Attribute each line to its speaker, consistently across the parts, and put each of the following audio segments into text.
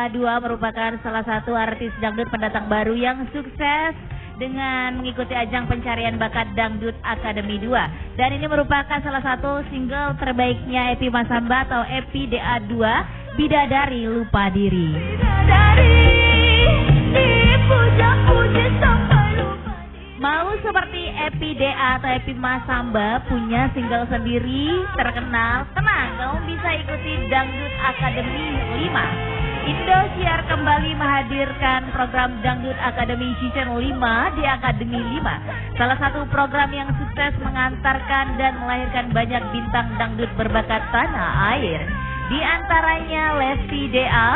Speaker 1: DA2 merupakan salah satu artis dangdut pendatang baru yang sukses dengan mengikuti ajang pencarian bakat Dangdut Akademi 2. Dan ini merupakan salah satu single terbaiknya Epi Masamba atau Epi DA2, Bidadari Lupa Diri. Mau seperti Epi DA atau Epi Masamba punya single sendiri terkenal? Tenang, kamu bisa ikuti Dangdut Akademi 5. Indosiar kembali menghadirkan program Dangdut Akademi Season 5 di Akademi 5. Salah satu program yang sukses mengantarkan dan melahirkan banyak bintang dangdut berbakat tanah air. Di antaranya Lesti DA,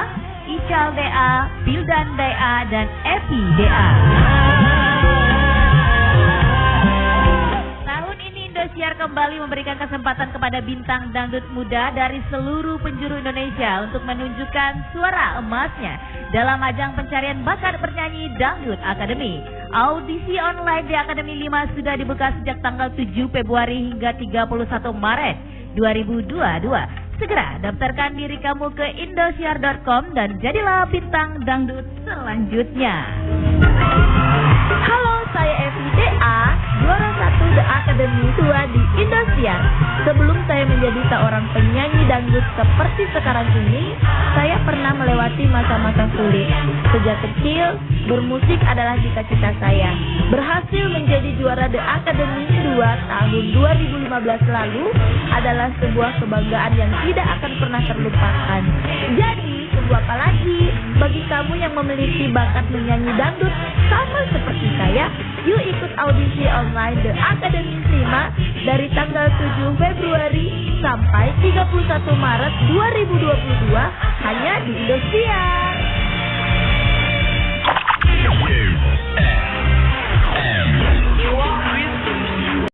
Speaker 1: Ical DA, Bildan DA, dan Epi DA. Indosiar kembali memberikan kesempatan kepada bintang dangdut muda dari seluruh penjuru Indonesia untuk menunjukkan suara emasnya dalam ajang pencarian bakat bernyanyi Dangdut Akademi. Audisi online di Akademi 5 sudah dibuka sejak tanggal 7 Februari hingga 31 Maret 2022. Segera daftarkan diri kamu ke indosiar.com dan jadilah bintang dangdut selanjutnya.
Speaker 2: Halo, saya Epi DA, juara 1 The Academy 2 di Indosiar. Sebelum saya menjadi seorang penyanyi dangdut seperti sekarang ini, saya pernah melewati masa-masa sulit. Sejak kecil, bermusik adalah cita-cita saya. Berhasil menjadi juara The Academy 2 tahun 2015 lalu adalah sebuah kebanggaan yang tidak akan pernah terlupakan. Jadi, tunggu apa lagi? Bagi kamu yang memiliki bakat menyanyi dangdut sama seperti saya, yuk ikut audisi online The Academy 5 dari tanggal 7 Februari sampai 31 Maret 2022 hanya di Indosiar.